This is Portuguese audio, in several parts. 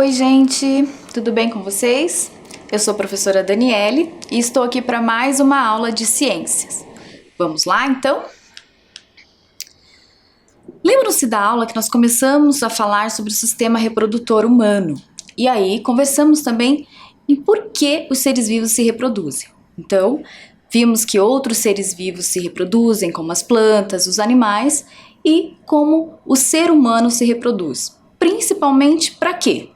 Oi, gente, tudo bem com vocês? Eu sou a professora Daniele e estou aqui para mais uma aula de ciências. Vamos lá, então? Lembram-se da aula que nós começamos a falar sobre o sistema reprodutor humano? E aí, conversamos também em por que os seres vivos se reproduzem. Então, vimos que outros seres vivos se reproduzem, como as plantas, os animais, e como o ser humano se reproduz. Principalmente para quê?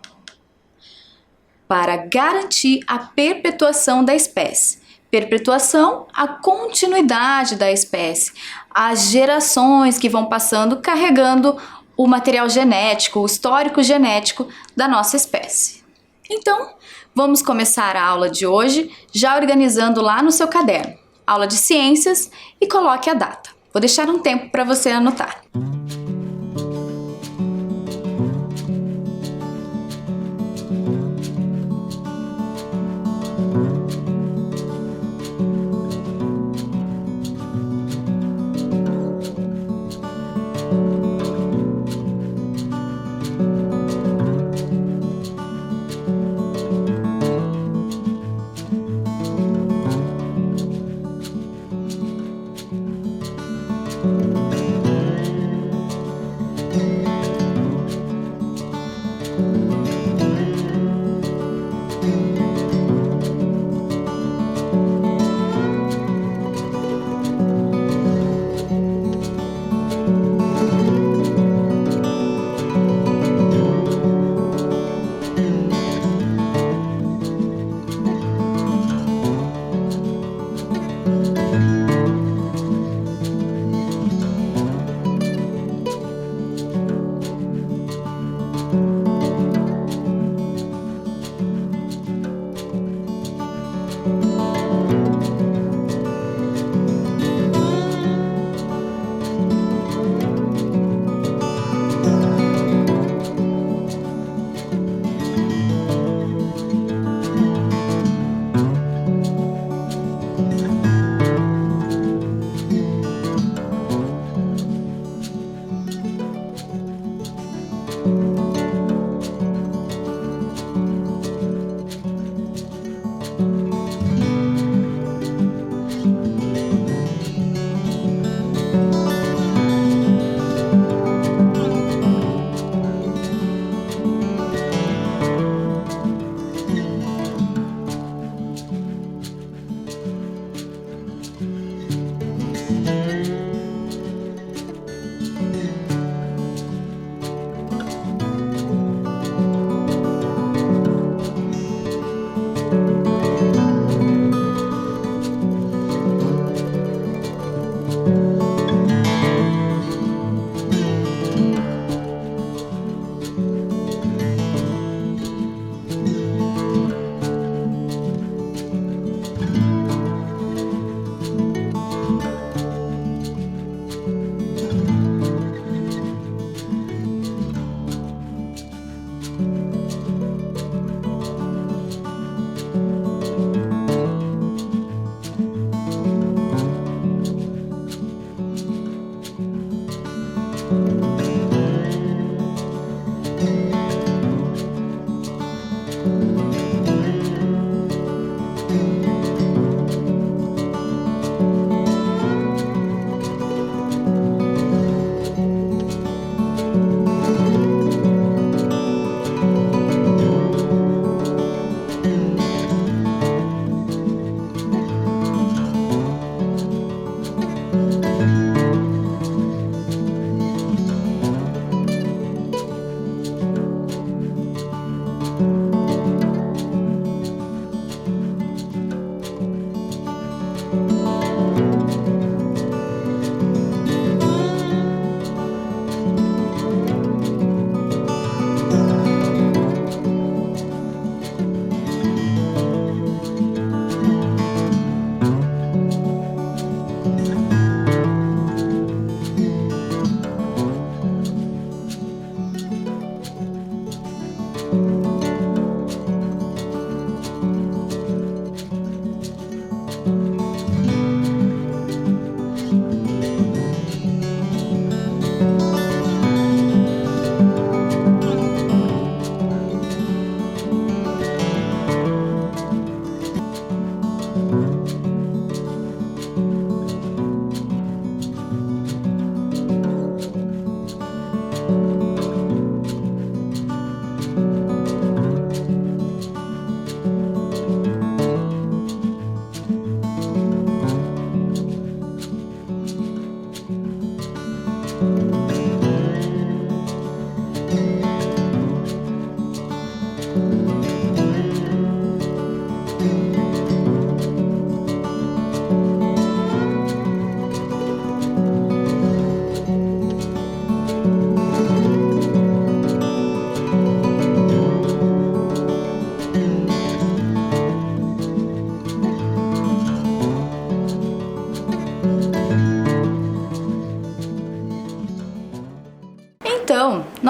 Para garantir a perpetuação da espécie. Perpetuação, a continuidade da espécie, as gerações que vão passando carregando o material genético, o histórico genético da nossa espécie. Então, vamos começar a aula de hoje já organizando lá no seu caderno, aula de ciências, e coloque a data. Vou deixar um tempo para você anotar.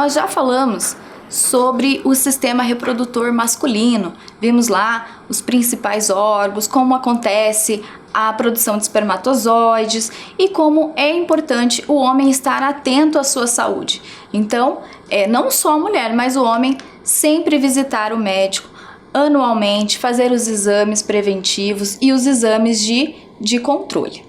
nós já falamos sobre o sistema reprodutor masculino. Vimos lá os principais órgãos, como acontece a produção de espermatozoides e como é importante o homem estar atento à sua saúde. Então, não só a mulher, mas o homem sempre visitar o médico anualmente, fazer os exames preventivos e os exames de controle.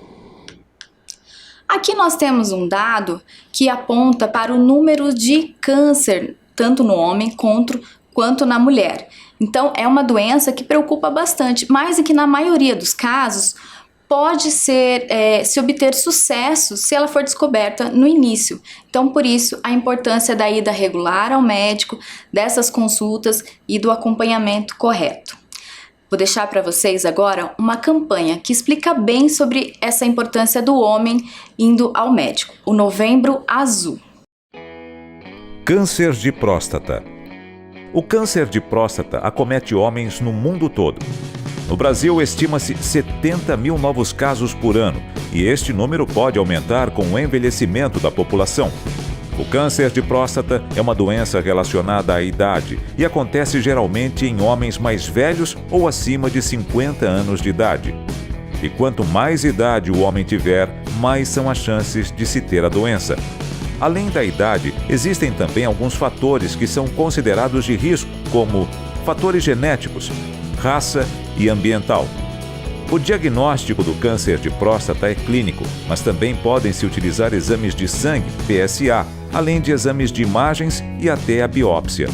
Aqui nós temos um dado que aponta para o número de câncer, tanto no homem quanto na mulher. Então, é uma doença que preocupa bastante, mas que na maioria dos casos pode se obter sucesso se ela for descoberta no início. Então, por isso, a importância da ida regular ao médico, dessas consultas e do acompanhamento correto. Vou deixar para vocês agora uma campanha que explica bem sobre essa importância do homem indo ao médico, o Novembro Azul. Câncer de próstata. O câncer de próstata acomete homens no mundo todo. No Brasil, estima-se 70 mil novos casos por ano, e este número pode aumentar com o envelhecimento da população. O câncer de próstata é uma doença relacionada à idade e acontece geralmente em homens mais velhos ou acima de 50 anos de idade. E quanto mais idade o homem tiver, mais são as chances de se ter a doença. Além da idade, existem também alguns fatores que são considerados de risco, como fatores genéticos, raça e ambiental. O diagnóstico do câncer de próstata é clínico, mas também podem se utilizar exames de sangue, PSA, além de exames de imagens e até a biópsia.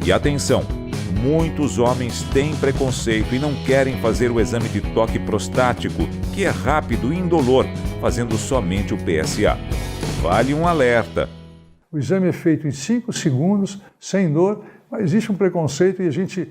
E atenção, muitos homens têm preconceito e não querem fazer o exame de toque prostático, que é rápido e indolor, fazendo somente o PSA. Vale um alerta. O exame é feito em 5 segundos, sem dor, mas existe um preconceito e a gente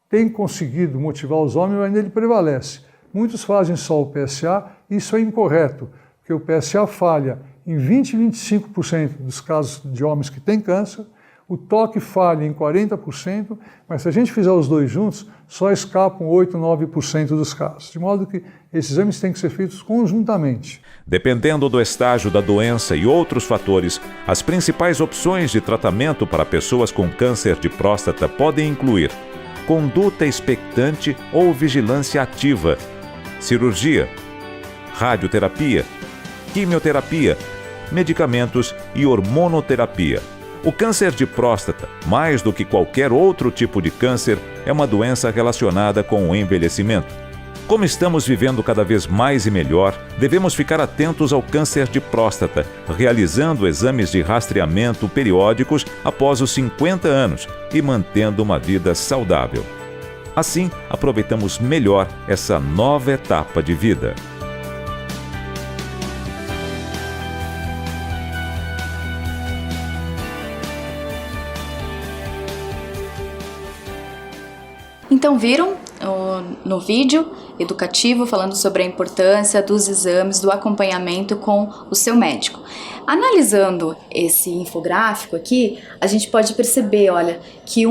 tem conseguido motivar os homens, mas ele prevalece. Muitos fazem só o PSA e isso é incorreto, porque o PSA falha em 20 a 25% dos casos de homens que têm câncer, o toque falha em 40%, mas se a gente fizer os dois juntos, só escapam 8 a 9% dos casos. De modo que esses exames têm que ser feitos conjuntamente. Dependendo do estágio da doença e outros fatores, as principais opções de tratamento para pessoas com câncer de próstata podem incluir conduta expectante ou vigilância ativa, cirurgia, radioterapia, quimioterapia, medicamentos e hormonoterapia. O câncer de próstata, mais do que qualquer outro tipo de câncer, é uma doença relacionada com o envelhecimento. Como estamos vivendo cada vez mais e melhor, devemos ficar atentos ao câncer de próstata, realizando exames de rastreamento periódicos após os 50 anos e mantendo uma vida saudável. Assim, aproveitamos melhor essa nova etapa de vida. Então viram no vídeo educativo falando sobre a importância dos exames, do acompanhamento com o seu médico. Analisando esse infográfico aqui, a gente pode perceber, olha, que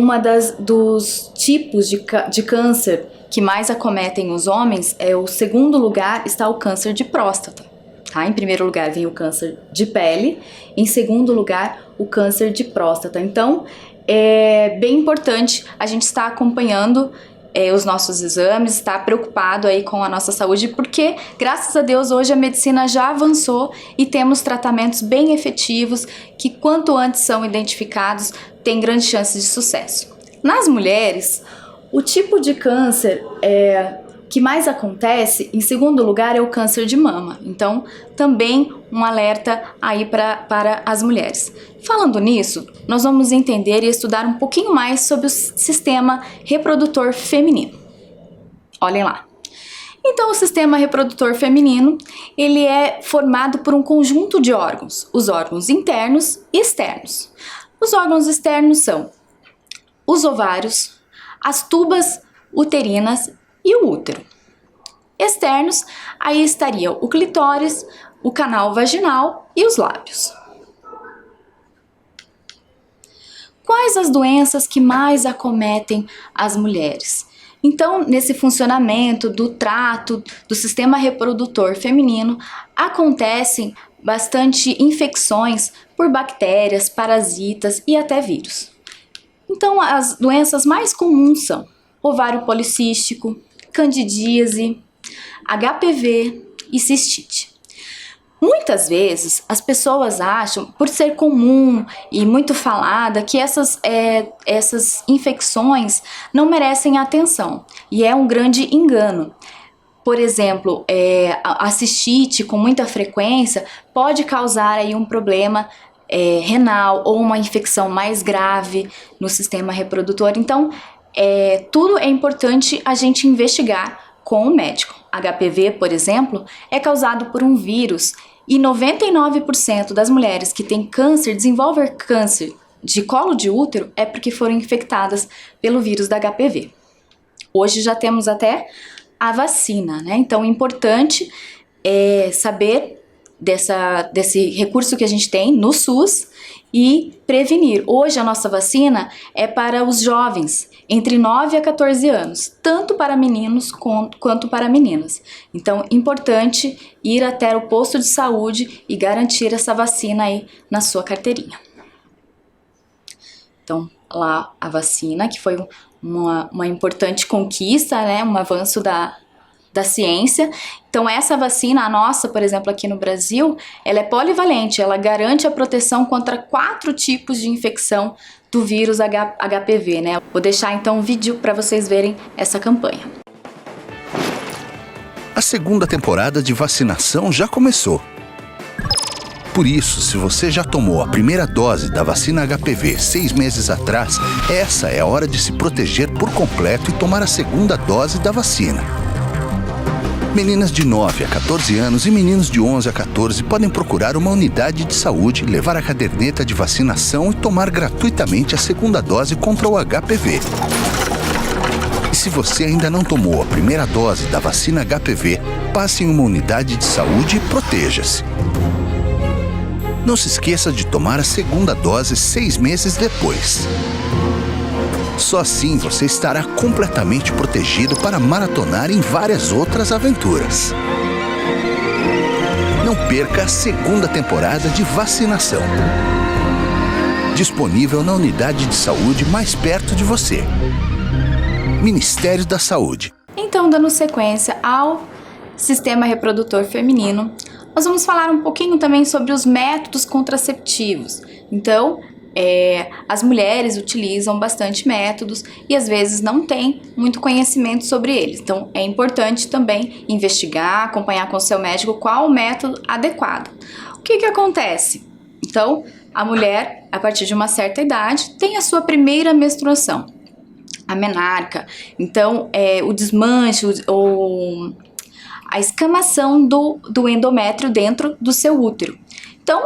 dos tipos de câncer que mais acometem os homens o segundo lugar está o câncer de próstata. Tá? Em primeiro lugar vem o câncer de pele, em segundo lugar o câncer de próstata. Então, é bem importante a gente estar acompanhando os nossos exames, estar preocupado aí com a nossa saúde, porque, graças a Deus, hoje a medicina já avançou e temos tratamentos bem efetivos que, quanto antes são identificados, tem grandes chances de sucesso. Nas mulheres, o tipo de câncer que mais acontece, em segundo lugar, é o câncer de mama. Então, também um alerta aí para as mulheres. Falando nisso, nós vamos entender e estudar um pouquinho mais sobre o sistema reprodutor feminino. Olhem lá. Então, o sistema reprodutor feminino, ele é formado por um conjunto de órgãos, os órgãos internos e externos. Os órgãos externos são os ovários, as tubas uterinas e o útero. Externos, aí estariam o clitóris, o canal vaginal e os lábios. Quais as doenças que mais acometem as mulheres? Então, nesse funcionamento do trato do sistema reprodutor feminino, acontecem bastante infecções por bactérias, parasitas e até vírus. Então, as doenças mais comuns são ovário policístico, candidíase, HPV e cistite. Muitas vezes as pessoas acham, por ser comum e muito falada, que essas infecções não merecem atenção, e é um grande engano. Por exemplo, a cistite com muita frequência pode causar aí um problema renal ou uma infecção mais grave no sistema reprodutor. Então, tudo é importante a gente investigar com o médico. HPV, por exemplo, é causado por um vírus e 99% das mulheres que têm câncer, desenvolvem câncer de colo de útero, é porque foram infectadas pelo vírus da HPV. Hoje já temos até a vacina, né? Então, é importante saber desse recurso que a gente tem no SUS e prevenir. Hoje a nossa vacina é para os jovens, entre 9 a 14 anos, tanto para meninos quanto para meninas. Então, importante ir até o posto de saúde e garantir essa vacina aí na sua carteirinha. Então, lá a vacina, que foi uma importante conquista, né, um avanço da ciência. Então, essa vacina, a nossa, por exemplo, aqui no Brasil, ela é polivalente, ela garante a proteção contra 4 tipos de infecção do vírus HPV, né? Vou deixar então um vídeo para vocês verem essa campanha. A segunda temporada de vacinação já começou. Por isso, se você já tomou a primeira dose da vacina HPV 6 meses atrás, essa é a hora de se proteger por completo e tomar a segunda dose da vacina. Meninas de 9 a 14 anos e meninos de 11 a 14 podem procurar uma unidade de saúde, levar a caderneta de vacinação e tomar gratuitamente a segunda dose contra o HPV. E se você ainda não tomou a primeira dose da vacina HPV, passe em uma unidade de saúde e proteja-se. Não se esqueça de tomar a segunda dose 6 meses depois. Só assim você estará completamente protegido para maratonar em várias outras aventuras. Não perca a segunda temporada de vacinação. Disponível na unidade de saúde mais perto de você. Ministério da Saúde. Então, dando sequência ao sistema reprodutor feminino, nós vamos falar um pouquinho também sobre os métodos contraceptivos. Então, as mulheres utilizam bastante métodos e às vezes não têm muito conhecimento sobre eles. Então, é importante também investigar, acompanhar com o seu médico qual o método adequado. O que acontece? Então, a mulher, a partir de uma certa idade, tem a sua primeira menstruação, a menarca. Então, o desmanche ou a escamação do endométrio dentro do seu útero. Então,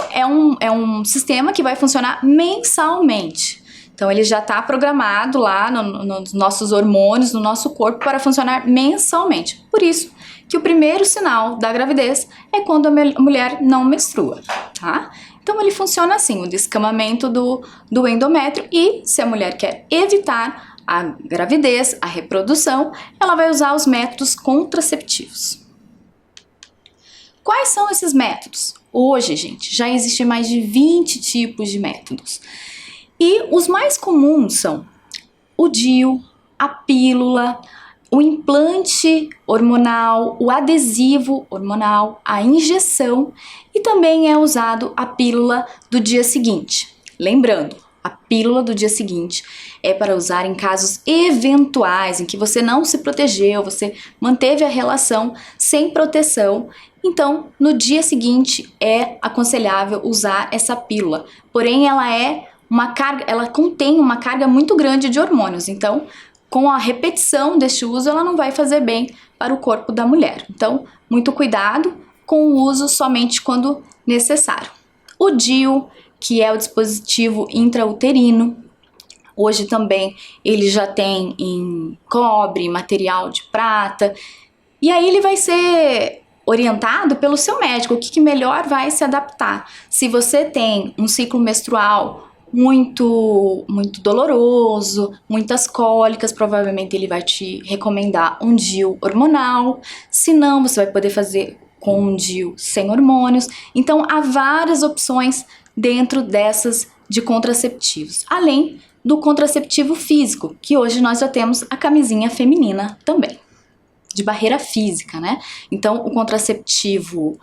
é um sistema que vai funcionar mensalmente. Então, ele já está programado lá nos nossos hormônios, no nosso corpo, para funcionar mensalmente. Por isso que o primeiro sinal da gravidez é quando a mulher não menstrua, tá? Então, ele funciona assim, o descamamento do endométrio, e se a mulher quer evitar a gravidez, a reprodução, ela vai usar os métodos contraceptivos. Quais são esses métodos? Hoje, gente, já existem mais de 20 tipos de métodos. E os mais comuns são o DIU, a pílula, o implante hormonal, o adesivo hormonal, a injeção, e também é usado a pílula do dia seguinte. Lembrando, a pílula do dia seguinte é para usar em casos eventuais em que você não se protegeu, você manteve a relação sem proteção. Então, no dia seguinte é aconselhável usar essa pílula. Porém, ela contém uma carga muito grande de hormônios. Então, com a repetição deste uso, ela não vai fazer bem para o corpo da mulher. Então, muito cuidado com o uso somente quando necessário. O DIU, que é o dispositivo intrauterino, hoje também ele já tem em cobre, material de prata, e aí ele vai ser orientado pelo seu médico, o que melhor vai se adaptar. Se você tem um ciclo menstrual muito doloroso, muitas cólicas, provavelmente ele vai te recomendar um DIU hormonal. Se não, você vai poder fazer com um DIU sem hormônios. Então, há várias opções dentro dessas de contraceptivos, além do contraceptivo físico, que hoje nós já temos a camisinha feminina também, de barreira física, né? Então, o contraceptivo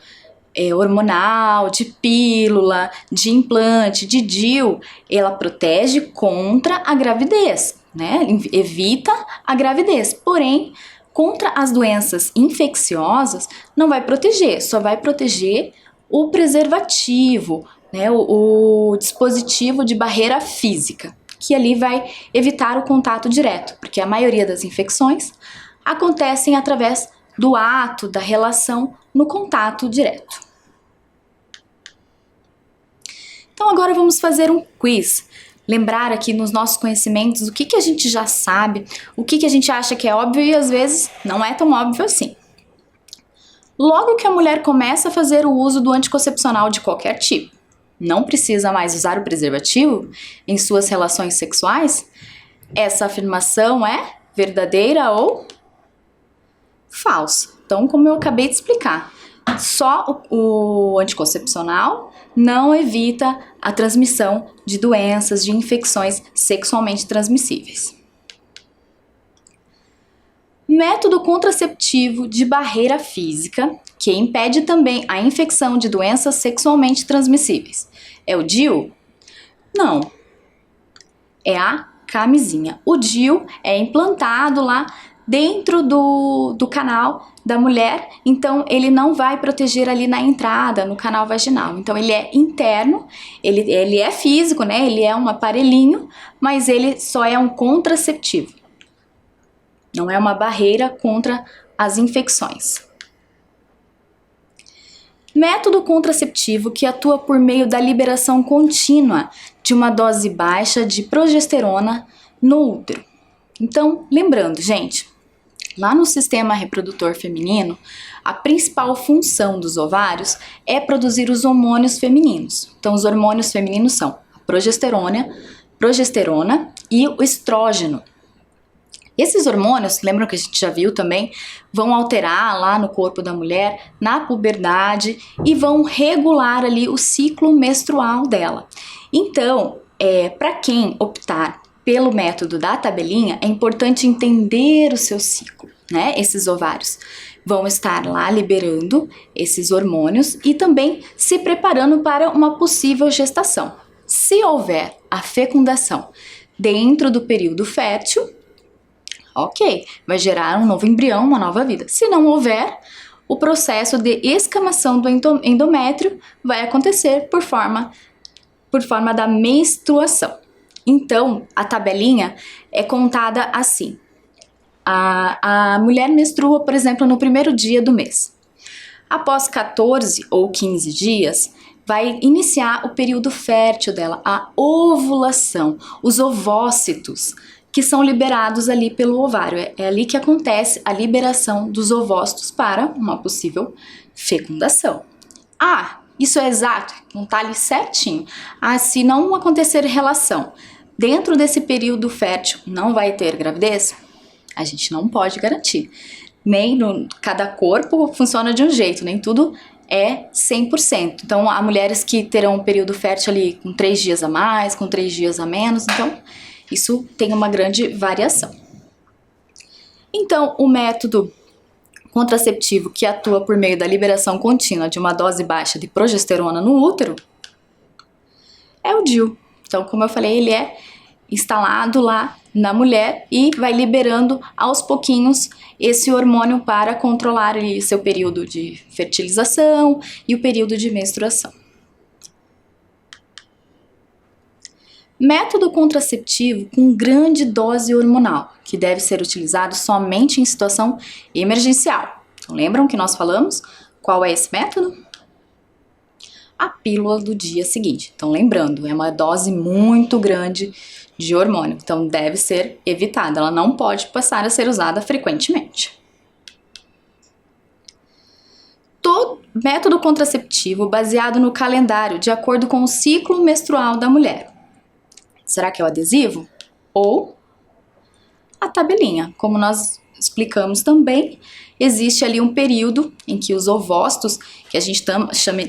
hormonal, de pílula, de implante, de DIU, ela protege contra a gravidez, né? Evita a gravidez, porém, contra as doenças infecciosas, não vai proteger, só vai proteger o preservativo, né? O dispositivo de barreira física, que ali vai evitar o contato direto, porque a maioria das infecções acontecem através do ato, da relação no contato direto. Então agora vamos fazer um quiz. Lembrar aqui nos nossos conhecimentos o que a gente já sabe, o que a gente acha que é óbvio e às vezes não é tão óbvio assim. Logo que a mulher começa a fazer o uso do anticoncepcional de qualquer tipo, não precisa mais usar o preservativo em suas relações sexuais, essa afirmação é verdadeira ou falsa? Então, como eu acabei de explicar, só o anticoncepcional não evita a transmissão de doenças, de infecções sexualmente transmissíveis. Método contraceptivo de barreira física, que impede também a infecção de doenças sexualmente transmissíveis. É o DIU? Não. É a camisinha. O DIU é implantado lá dentro do canal da mulher, então ele não vai proteger ali na entrada, no canal vaginal. Então ele é interno, ele é físico, né? Ele é um aparelhinho, mas ele só é um contraceptivo. Não é uma barreira contra as infecções. Método contraceptivo que atua por meio da liberação contínua de uma dose baixa de progesterona no útero. Então, lembrando, gente, lá no sistema reprodutor feminino, a principal função dos ovários é produzir os hormônios femininos. Então, os hormônios femininos são a progesterona e o estrógeno. Esses hormônios, lembram que a gente já viu também, vão alterar lá no corpo da mulher, na puberdade, e vão regular ali o ciclo menstrual dela. Então, para quem optar pelo método da tabelinha, é importante entender o seu ciclo, né? Esses ovários vão estar lá liberando esses hormônios e também se preparando para uma possível gestação. Se houver a fecundação dentro do período fértil, ok, vai gerar um novo embrião, uma nova vida. Se não houver, o processo de escamação do endométrio vai acontecer por forma da menstruação. Então, a tabelinha é contada assim. A mulher menstrua, por exemplo, no primeiro dia do mês. Após 14 ou 15 dias, vai iniciar o período fértil dela, a ovulação, os ovócitos, que são liberados ali pelo ovário. É ali que acontece a liberação dos ovócitos para uma possível fecundação. Ah, isso é exato, não tá ali certinho. Ah, se não acontecer relação dentro desse período fértil, não vai ter gravidez? A gente não pode garantir. Cada corpo funciona de um jeito, nem tudo é 100%. Então, há mulheres que terão um período fértil ali com 3 dias a mais, com 3 dias a menos, então isso tem uma grande variação. Então, o método contraceptivo que atua por meio da liberação contínua de uma dose baixa de progesterona no útero é o DIU. Então, como eu falei, ele é instalado lá na mulher e vai liberando aos pouquinhos esse hormônio para controlar ali seu período de fertilização e o período de menstruação. Método contraceptivo com grande dose hormonal, que deve ser utilizado somente em situação emergencial. Então, lembram que nós falamos? Qual é esse método? A pílula do dia seguinte. Então, lembrando, é uma dose muito grande de hormônio, então deve ser evitada, ela não pode passar a ser usada frequentemente. Todo método contraceptivo baseado no calendário, de acordo com o ciclo menstrual da mulher. Será que é o adesivo? Ou a tabelinha, como nós explicamos também, existe ali um período em que os ovócitos, que a gente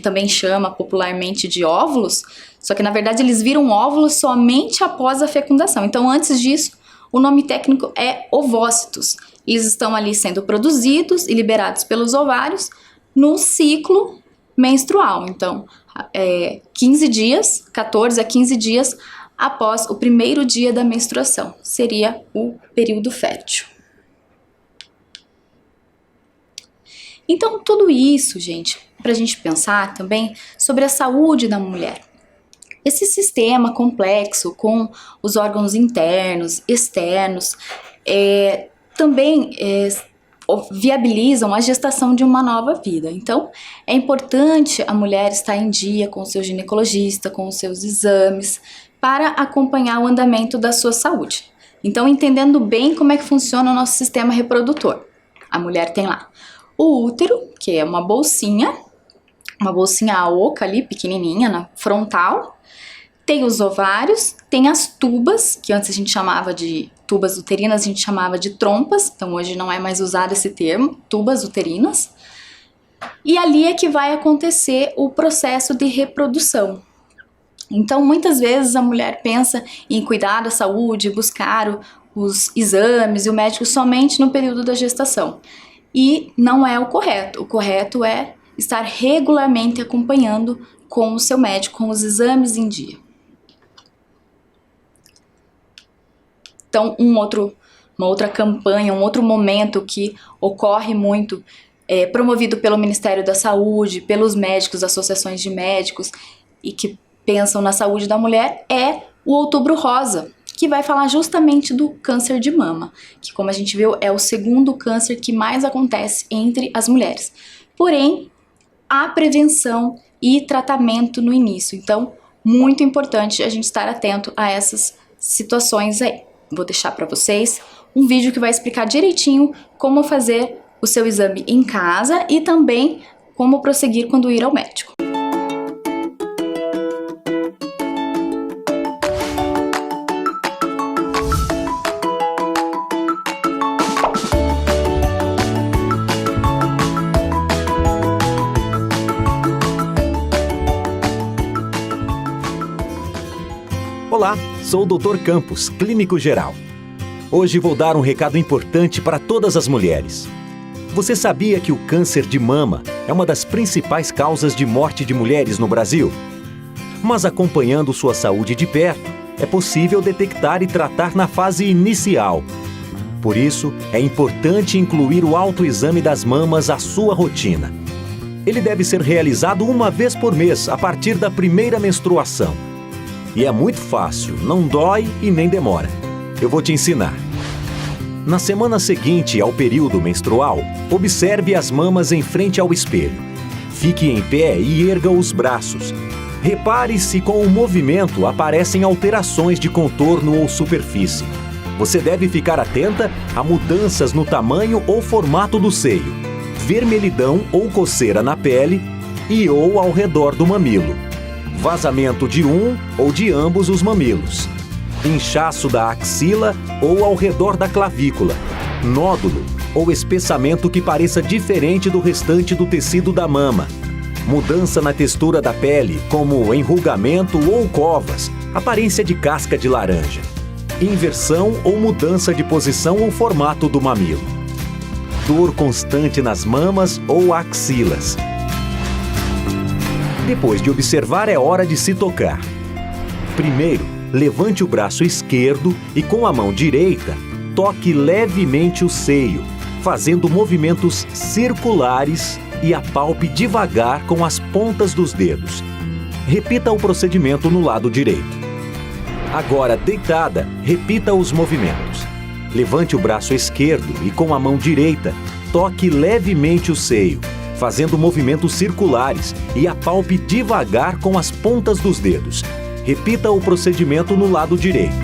também chama popularmente de óvulos, só que na verdade eles viram óvulos somente após a fecundação. Então antes disso, o nome técnico é ovócitos. Eles estão ali sendo produzidos e liberados pelos ovários no ciclo menstrual. Então, 15 dias, 14 a 15 dias após o primeiro dia da menstruação, seria o período fértil. Então, tudo isso, gente, para a gente pensar também sobre a saúde da mulher. Esse sistema complexo com os órgãos internos, externos, também viabilizam a gestação de uma nova vida. Então, é importante a mulher estar em dia com o seu ginecologista, com os seus exames, para acompanhar o andamento da sua saúde. Então, entendendo bem como é que funciona o nosso sistema reprodutor. A mulher tem lá o útero, que é uma bolsinha oca ali, pequenininha, na frontal. Tem os ovários, tem as tubas, que antes a gente chamava de tubas uterinas, a gente chamava de trompas, então hoje não é mais usado esse termo, tubas uterinas. E ali é que vai acontecer o processo de reprodução. Então, muitas vezes a mulher pensa em cuidar da saúde, buscar os exames e o médico somente no período da gestação. E não é o correto. O correto é estar regularmente acompanhando com o seu médico, com os exames em dia. Então, uma outra campanha, um outro momento que ocorre muito, promovido pelo Ministério da Saúde, pelos médicos, associações de médicos, e que pensam na saúde da mulher, é o Outubro Rosa, que vai falar justamente do câncer de mama, que, como a gente viu, é o segundo câncer que mais acontece entre as mulheres. Porém, há prevenção e tratamento no início, então, muito importante a gente estar atento a essas situações aí. Vou deixar para vocês um vídeo que vai explicar direitinho como fazer o seu exame em casa e também como prosseguir quando ir ao médico. Olá, sou o Dr. Campos, clínico geral. Hoje vou dar um recado importante para todas as mulheres. Você sabia que o câncer de mama é uma das principais causas de morte de mulheres no Brasil? Mas acompanhando sua saúde de perto, é possível detectar e tratar na fase inicial. Por isso, é importante incluir o autoexame das mamas à sua rotina. Ele deve ser realizado uma vez por mês, a partir da primeira menstruação. E é muito fácil, não dói e nem demora. Eu vou te ensinar. Na semana seguinte ao período menstrual, observe as mamas em frente ao espelho. Fique em pé e erga os braços. Repare se com o movimento aparecem alterações de contorno ou superfície. Você deve ficar atenta a mudanças no tamanho ou formato do seio, vermelhidão ou coceira na pele e ou ao redor do mamilo, vazamento de um ou de ambos os mamilos, inchaço da axila ou ao redor da clavícula, nódulo ou espessamento que pareça diferente do restante do tecido da mama, mudança na textura da pele, como enrugamento ou covas, aparência de casca de laranja, inversão ou mudança de posição ou formato do mamilo, dor constante nas mamas ou axilas. Depois de observar, é hora de se tocar. Primeiro, levante o braço esquerdo e com a mão direita, toque levemente o seio, fazendo movimentos circulares e apalpe devagar com as pontas dos dedos. Repita o procedimento no lado direito. Agora, deitada, repita os movimentos. Levante o braço esquerdo e com a mão direita, toque levemente o seio, fazendo movimentos circulares e apalpe devagar com as pontas dos dedos. Repita o procedimento no lado direito.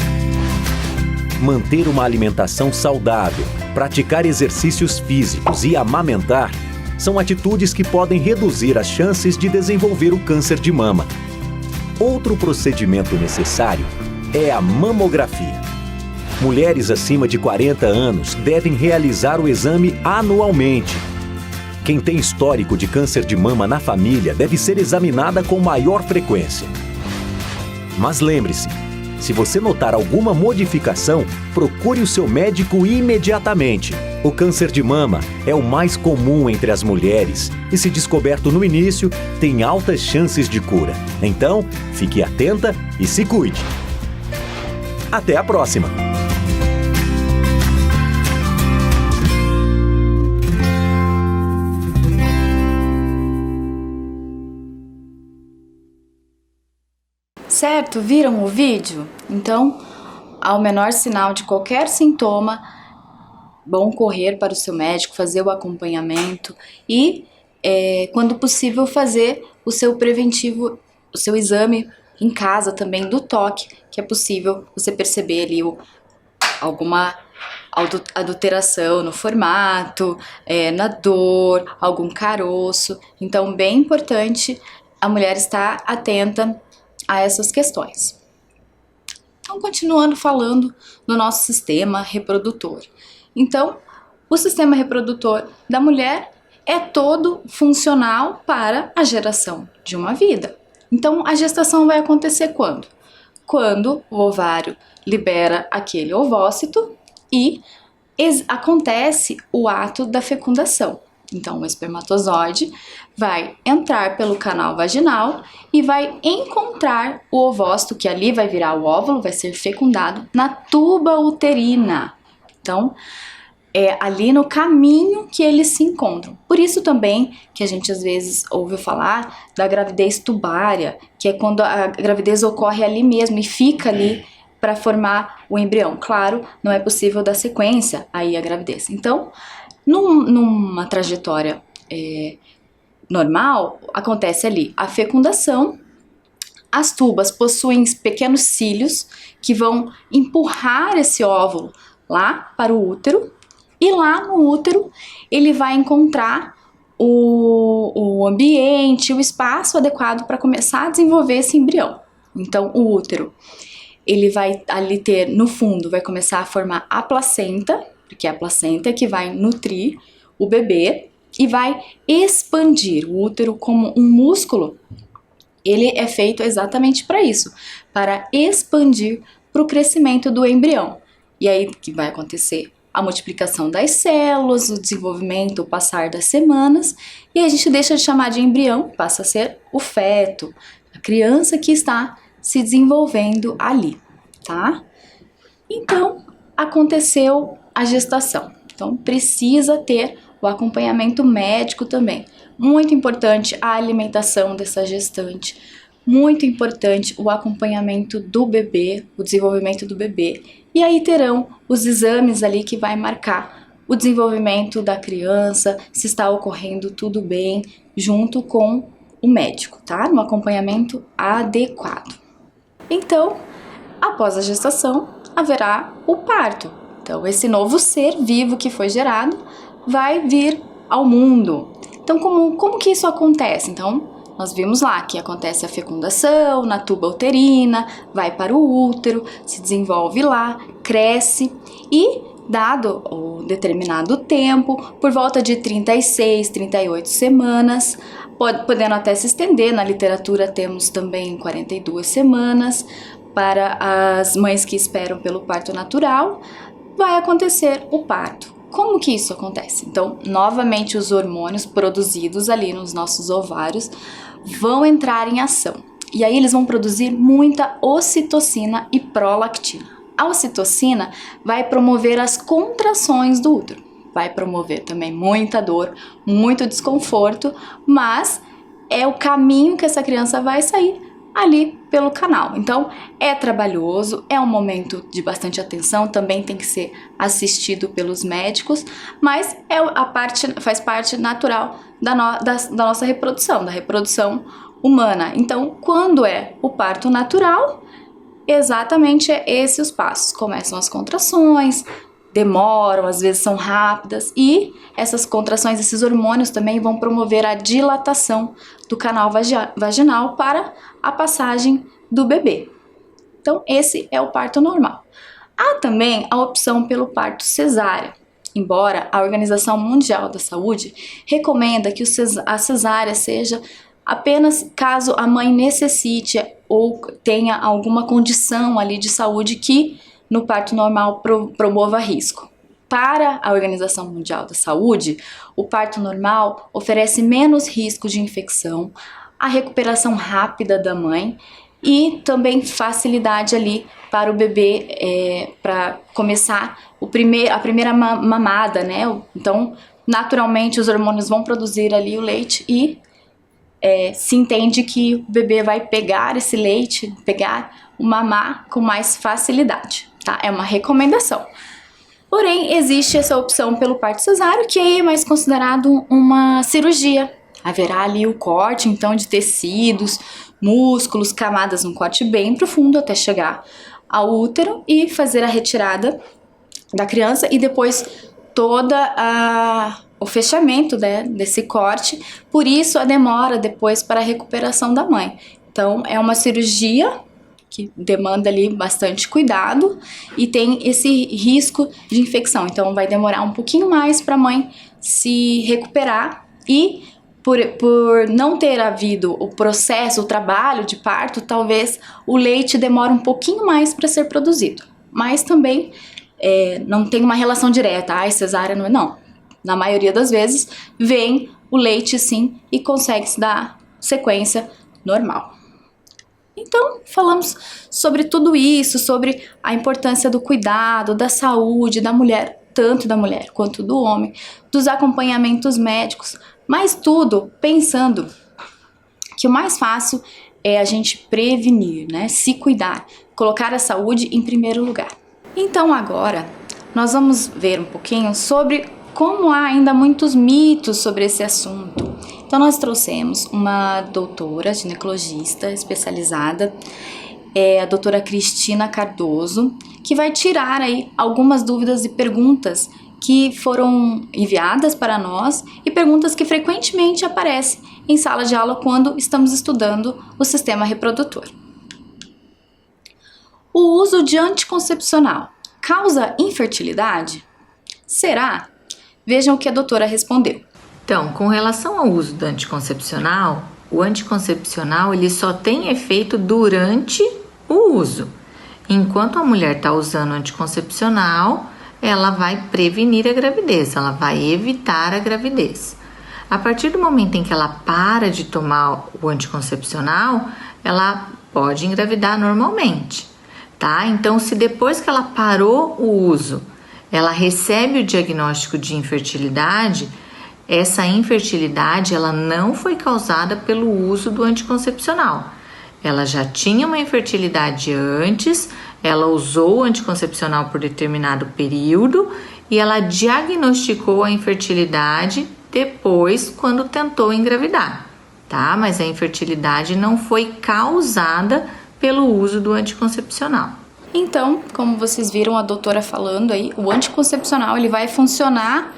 Manter uma alimentação saudável, praticar exercícios físicos e amamentar são atitudes que podem reduzir as chances de desenvolver o câncer de mama. Outro procedimento necessário é a mamografia. Mulheres acima de 40 anos devem realizar o exame anualmente. Quem tem histórico de câncer de mama na família deve ser examinada com maior frequência. Mas lembre-se, se você notar alguma modificação, procure o seu médico imediatamente. O câncer de mama é o mais comum entre as mulheres e, se descoberto no início, tem altas chances de cura. Então, fique atenta e se cuide. Até a próxima! Certo? Viram o vídeo? Então, ao menor sinal de qualquer sintoma, bom correr para o seu médico, fazer o acompanhamento e, quando possível, fazer o seu preventivo, o seu exame em casa também do toque, que é possível você perceber ali alguma adulteração no formato, na dor, algum caroço. Então, bem importante a mulher estar atenta a essas questões. Então, continuando falando do nosso sistema reprodutor. Então, o sistema reprodutor da mulher é todo funcional para a geração de uma vida. Então, a gestação vai acontecer quando? Quando o ovário libera aquele ovócito e acontece o ato da fecundação. Então, o espermatozoide vai entrar pelo canal vaginal e vai encontrar o ovócito, que ali vai virar o óvulo, vai ser fecundado na tuba uterina. Então, é ali no caminho que eles se encontram. Por isso também que a gente às vezes ouve falar da gravidez tubária, que é quando a gravidez ocorre ali mesmo e fica ali para formar o embrião. Claro, não é possível dar sequência aí à gravidez. Então, numa trajetória normal, acontece ali a fecundação. As tubas possuem pequenos cílios que vão empurrar esse óvulo lá para o útero, e lá no útero ele vai encontrar o ambiente, o espaço adequado para começar a desenvolver esse embrião. Então, o útero, ele vai ali ter, no fundo, vai começar a formar a placenta, porque é a placenta que vai nutrir o bebê e vai expandir. O útero, como um músculo, ele é feito exatamente para isso, para expandir para o crescimento do embrião. E aí que vai acontecer a multiplicação das células, o desenvolvimento, o passar das semanas, e a gente deixa de chamar de embrião, passa a ser o feto, a criança que está se desenvolvendo ali, tá? Então, aconteceu a gestação. Então, precisa ter o acompanhamento médico também. Muito importante a alimentação dessa gestante, muito importante o acompanhamento do bebê, o desenvolvimento do bebê. E aí terão os exames ali que vai marcar o desenvolvimento da criança, se está ocorrendo tudo bem, junto com o médico, tá? No acompanhamento adequado. Então, após a gestação, haverá o parto. Então, esse novo ser vivo que foi gerado vai vir ao mundo. Então, como que isso acontece? Então, nós vimos lá que acontece a fecundação na tuba uterina, vai para o útero, se desenvolve lá, cresce e, dado o determinado tempo, por volta de 36, 38 semanas, podendo até se estender, na literatura temos também 42 semanas, para as mães que esperam pelo parto natural, vai acontecer o parto. Como que isso acontece? Então, novamente os hormônios produzidos ali nos nossos ovários vão entrar em ação. E aí eles vão produzir muita ocitocina e prolactina. A ocitocina vai promover as contrações do útero. Vai promover também muita dor, muito desconforto, mas é o caminho que essa criança vai sair ali pelo canal. Então, é trabalhoso, é um momento de bastante atenção, também tem que ser assistido pelos médicos, mas faz parte natural da nossa reprodução, da reprodução humana. Então, quando é o parto natural, exatamente é esses os passos. Começam as contrações, demoram, às vezes são rápidas, e essas contrações, esses hormônios também vão promover a dilatação do canal vaginal para a passagem do bebê. Então, esse é o parto normal. Há também a opção pelo parto cesárea, embora a Organização Mundial da Saúde recomenda que a cesárea seja apenas caso a mãe necessite ou tenha alguma condição ali de saúde que no parto normal promova risco. Para a Organização Mundial da Saúde, o parto normal oferece menos risco de infecção, a recuperação rápida da mãe e também facilidade ali para o bebê para começar a primeira mamada, né? Então, naturalmente, os hormônios vão produzir ali o leite e se entende que o bebê vai pegar esse leite, o mamar com mais facilidade, tá? É uma recomendação. Porém, existe essa opção pelo parto cesáreo, que aí é mais considerado uma cirurgia. Haverá ali o corte, então, de tecidos, músculos, camadas, um corte bem profundo até chegar ao útero e fazer a retirada da criança e depois o fechamento, né, desse corte. Por isso, a demora depois para a recuperação da mãe. Então, é uma cirurgia que demanda ali bastante cuidado e tem esse risco de infecção. Então, vai demorar um pouquinho mais para a mãe se recuperar e por não ter havido o processo, o trabalho de parto, talvez o leite demore um pouquinho mais para ser produzido. Mas também não tem uma relação direta, cesárea não. Na maioria das vezes, vem o leite sim e consegue se dar sequência normal. Então, falamos sobre tudo isso, sobre a importância do cuidado, da saúde da mulher, tanto da mulher quanto do homem, dos acompanhamentos médicos, mas tudo pensando que o mais fácil é a gente prevenir, né? Se cuidar, colocar a saúde em primeiro lugar. Então agora nós vamos ver um pouquinho sobre como há ainda muitos mitos sobre esse assunto. Então nós trouxemos uma doutora ginecologista especializada, a doutora Cristina Cardoso, que vai tirar aí algumas dúvidas e perguntas que foram enviadas para nós e perguntas que frequentemente aparecem em sala de aula quando estamos estudando o sistema reprodutor. O uso de anticoncepcional causa infertilidade? Será? Vejam o que a doutora respondeu. Então, com relação ao uso do anticoncepcional, o anticoncepcional ele só tem efeito durante o uso. Enquanto a mulher está usando o anticoncepcional, ela vai prevenir a gravidez, ela vai evitar a gravidez. A partir do momento em que ela para de tomar o anticoncepcional, ela pode engravidar normalmente, tá? Então, se depois que ela parou o uso, ela recebe o diagnóstico de infertilidade, essa infertilidade ela não foi causada pelo uso do anticoncepcional. Ela já tinha uma infertilidade antes, ela usou o anticoncepcional por determinado período e ela diagnosticou a infertilidade depois quando tentou engravidar, tá? Mas a infertilidade não foi causada pelo uso do anticoncepcional. Então, como vocês viram a doutora falando aí, o anticoncepcional ele vai funcionar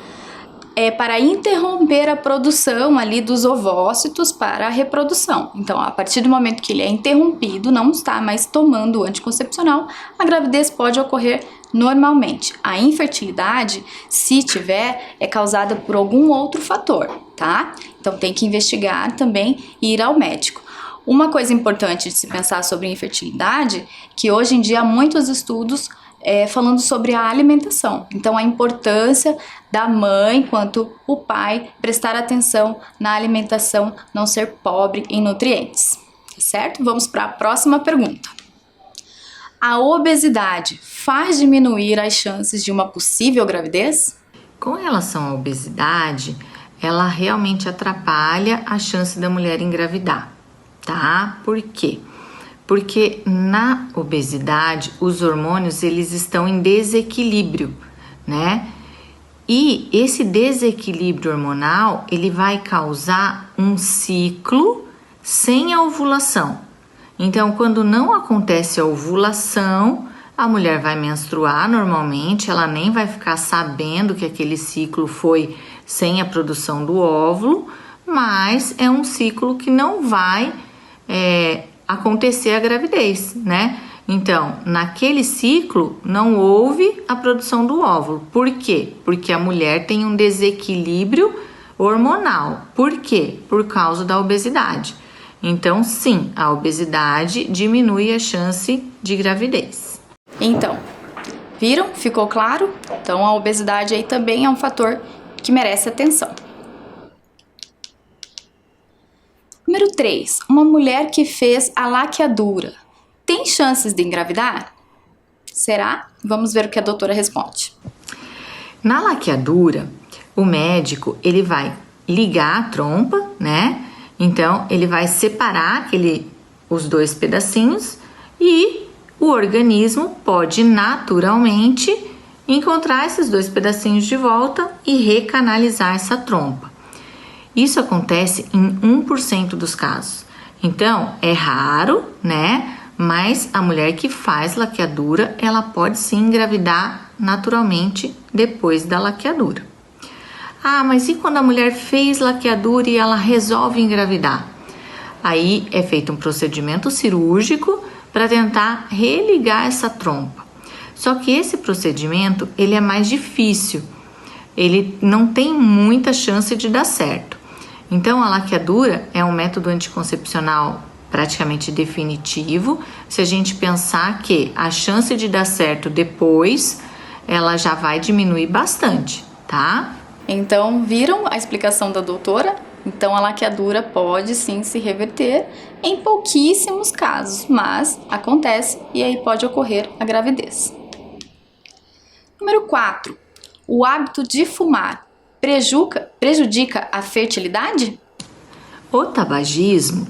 para interromper a produção ali dos ovócitos para a reprodução. Então, a partir do momento que ele é interrompido, não está mais tomando o anticoncepcional, a gravidez pode ocorrer normalmente. A infertilidade, se tiver, é causada por algum outro fator, tá? Então, tem que investigar também e ir ao médico. Uma coisa importante de se pensar sobre infertilidade, que hoje em dia há muitos estudos falando sobre a alimentação. Então, a importância da mãe quanto o pai prestar atenção na alimentação, não ser pobre em nutrientes, certo? Vamos para a próxima pergunta. A obesidade faz diminuir as chances de uma possível gravidez? Com relação à obesidade, ela realmente atrapalha a chance da mulher engravidar, tá? Por quê? Porque na obesidade os hormônios eles estão em desequilíbrio, né? E esse desequilíbrio hormonal ele vai causar um ciclo sem a ovulação. Então, quando não acontece a ovulação, a mulher vai menstruar normalmente, ela nem vai ficar sabendo que aquele ciclo foi sem a produção do óvulo, mas é um ciclo que não vai acontecer a gravidez, né? Então, naquele ciclo não houve a produção do óvulo. Por quê? Porque a mulher tem um desequilíbrio hormonal. Por quê? Por causa da obesidade. Então, sim, a obesidade diminui a chance de gravidez. Então, viram? Ficou claro? Então, a obesidade aí também é um fator que merece atenção. Número 3. Uma mulher que fez a laqueadura tem chances de engravidar? Será? Vamos ver o que a doutora responde. Na laqueadura, o médico ele vai ligar a trompa, né? Então, ele vai separar os 2 pedacinhos e o organismo pode naturalmente encontrar esses 2 pedacinhos de volta e recanalizar essa trompa. Isso acontece em 1% dos casos. Então, é raro, né? Mas a mulher que faz laqueadura, ela pode sim engravidar naturalmente depois da laqueadura. Ah, mas e quando a mulher fez laqueadura e ela resolve engravidar? Aí é feito um procedimento cirúrgico para tentar religar essa trompa. Só que esse procedimento, ele é mais difícil. Ele não tem muita chance de dar certo. Então, a laqueadura é um método anticoncepcional praticamente definitivo, se a gente pensar que a chance de dar certo depois, ela já vai diminuir bastante, tá? Então, viram a explicação da doutora? Então, a laqueadura pode sim se reverter em pouquíssimos casos, mas acontece e aí pode ocorrer a gravidez. Número 4. O hábito de fumar prejudica a fertilidade? O tabagismo,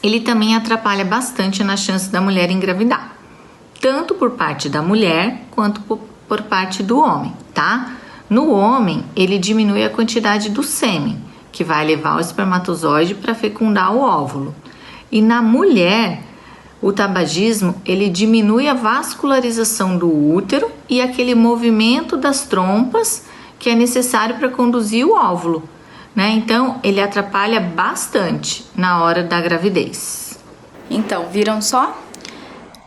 ele também atrapalha bastante na chance da mulher engravidar, tanto por parte da mulher quanto por parte do homem, tá? No homem, ele diminui a quantidade do sêmen, que vai levar o espermatozoide para fecundar o óvulo. E na mulher, o tabagismo, ele diminui a vascularização do útero e aquele movimento das trompas que é necessário para conduzir o óvulo, né? Então, ele atrapalha bastante na hora da gravidez. Então, viram só?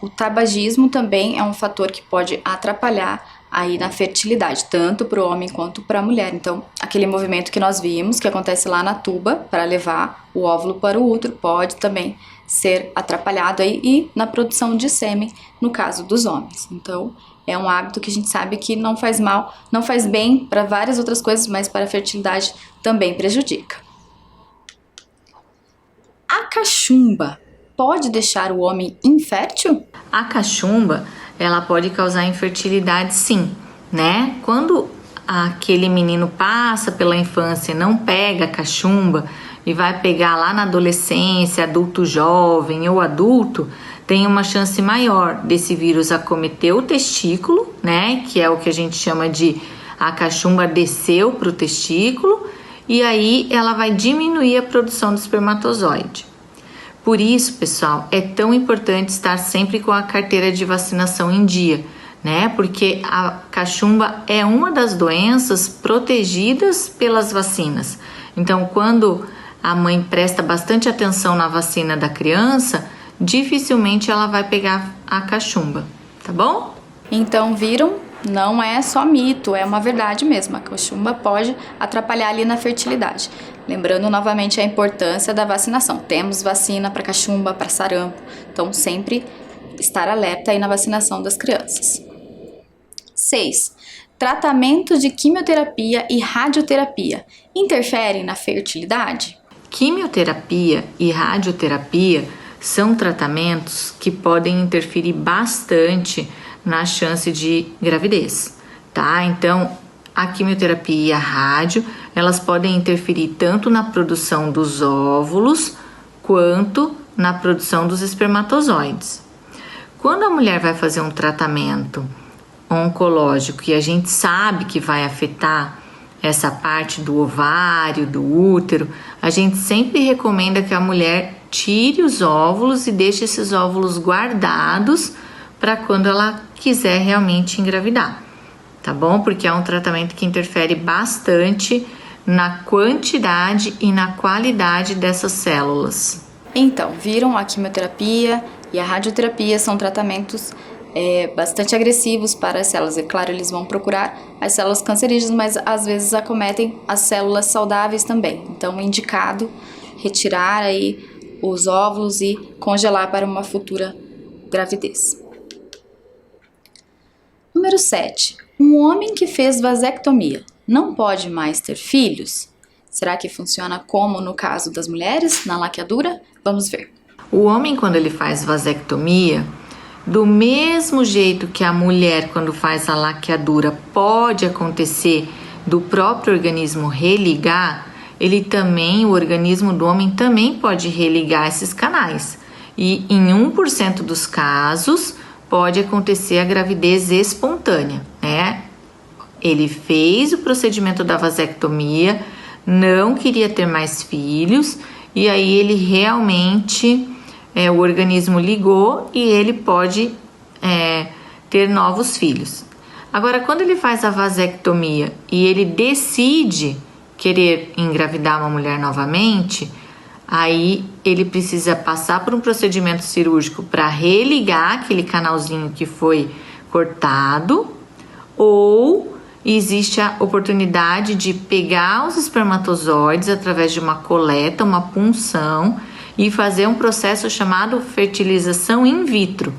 O tabagismo também é um fator que pode atrapalhar aí na fertilidade, tanto para o homem quanto para a mulher. Então, aquele movimento que nós vimos, que acontece lá na tuba, para levar o óvulo para o útero, pode também ser atrapalhado aí e na produção de sêmen, no caso dos homens. Então, é um hábito que a gente sabe que não faz mal, não faz bem para várias outras coisas, mas para a fertilidade também prejudica. A cachumba pode deixar o homem infértil? A cachumba, ela pode causar infertilidade sim, né? Quando aquele menino passa pela infância e não pega a cachumba e vai pegar lá na adolescência, adulto jovem ou adulto, tem uma chance maior desse vírus acometer o testículo, né? Que é o que a gente chama de a cachumba desceu para o testículo e aí ela vai diminuir a produção do espermatozoide. Por isso, pessoal, é tão importante estar sempre com a carteira de vacinação em dia, né? Porque a cachumba é uma das doenças protegidas pelas vacinas. Então, quando a mãe presta bastante atenção na vacina da criança, dificilmente ela vai pegar a cachumba, tá bom? Então, viram? Não é só mito, é uma verdade mesmo. A cachumba pode atrapalhar ali na fertilidade. Lembrando novamente a importância da vacinação. Temos vacina para cachumba, para sarampo. Então, sempre estar alerta aí na vacinação das crianças. 6. Tratamento de quimioterapia e radioterapia interferem na fertilidade? Quimioterapia e radioterapia são tratamentos que podem interferir bastante na chance de gravidez, tá? Então, a quimioterapia e a rádio, elas podem interferir tanto na produção dos óvulos quanto na produção dos espermatozoides. Quando a mulher vai fazer um tratamento oncológico e a gente sabe que vai afetar essa parte do ovário, do útero, a gente sempre recomenda que a mulher tire os óvulos e deixe esses óvulos guardados para quando ela quiser realmente engravidar, tá bom? Porque é um tratamento que interfere bastante na quantidade e na qualidade dessas células. Então, viram a quimioterapia E a radioterapia são tratamentos bastante agressivos para as células. É claro, eles vão procurar as células cancerígenas, mas às vezes acometem as células saudáveis também. Então, é indicado retirar aí os óvulos e congelar para uma futura gravidez. Número 7. Um homem que fez vasectomia não pode mais ter filhos? Será que funciona como no caso das mulheres, na laqueadura? Vamos ver. O homem, quando ele faz vasectomia, do mesmo jeito que a mulher, quando faz a laqueadura, pode acontecer do próprio organismo religar, o organismo do homem também pode religar esses canais. E em 1% dos casos, pode acontecer a gravidez espontânea, né? Ele fez o procedimento da vasectomia, não queria ter mais filhos, e aí ele realmente, o organismo ligou e ele pode ter novos filhos. Agora, quando ele faz a vasectomia e ele decide querer engravidar uma mulher novamente, aí ele precisa passar por um procedimento cirúrgico para religar aquele canalzinho que foi cortado, ou existe a oportunidade de pegar os espermatozoides através de uma coleta, uma punção, e fazer um processo chamado fertilização in vitro,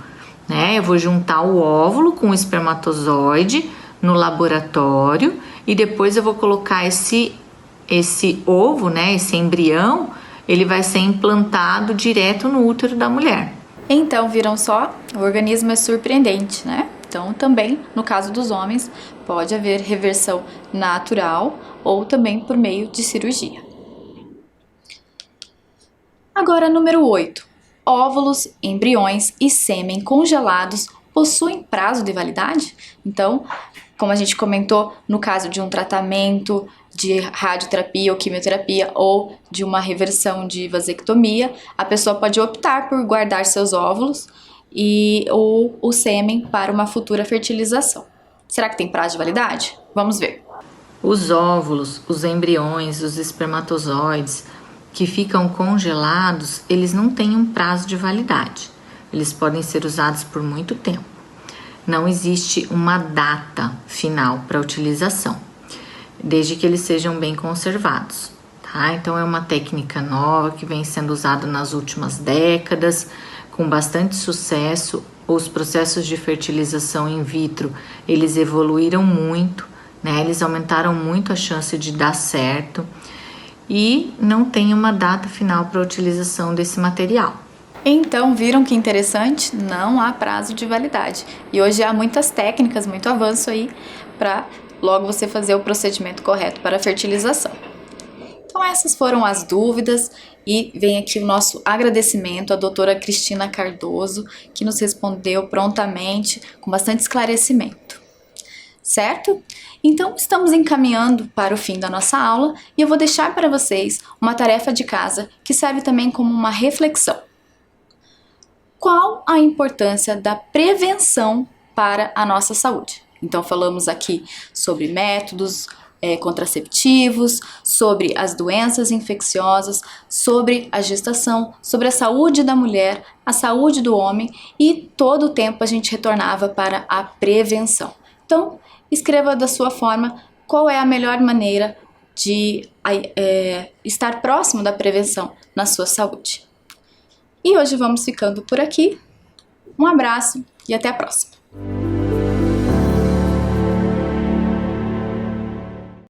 né? Eu vou juntar o óvulo com o espermatozoide no laboratório e depois eu vou colocar esse ovo, né? Esse embrião, ele vai ser implantado direto no útero da mulher. Então, viram só? O organismo é surpreendente, né? Então, também, no caso dos homens, pode haver reversão natural ou também por meio de cirurgia. Agora, número 8. Óvulos, embriões e sêmen congelados possuem prazo de validade? Então, como a gente comentou, no caso de um tratamento de radioterapia ou quimioterapia ou de uma reversão de vasectomia, a pessoa pode optar por guardar seus óvulos ou o sêmen para uma futura fertilização. Será que tem prazo de validade? Vamos ver. Os óvulos, os embriões, os espermatozoides que ficam congelados, eles não têm um prazo de validade. Eles podem ser usados por muito tempo. Não existe uma data final para utilização, desde que eles sejam bem conservados, tá? Então é uma técnica nova que vem sendo usada nas últimas décadas, com bastante sucesso. Os processos de fertilização in vitro, eles evoluíram muito, né? Eles aumentaram muito a chance de dar certo e não tem uma data final para a utilização desse material. Então, viram que interessante? Não há prazo de validade. E hoje há muitas técnicas, muito avanço aí para logo você fazer o procedimento correto para a fertilização. Então, essas foram as dúvidas e vem aqui o nosso agradecimento à doutora Cristina Cardoso, que nos respondeu prontamente, com bastante esclarecimento. Certo? Então, estamos encaminhando para o fim da nossa aula e eu vou deixar para vocês uma tarefa de casa que serve também como uma reflexão. Qual a importância da prevenção para a nossa saúde? Então, falamos aqui sobre métodos contraceptivos, sobre as doenças infecciosas, sobre a gestação, sobre a saúde da mulher, a saúde do homem e todo o tempo a gente retornava para a prevenção. Então, escreva da sua forma qual é a melhor maneira de estar próximo da prevenção na sua saúde. E hoje vamos ficando por aqui. Um abraço e até a próxima!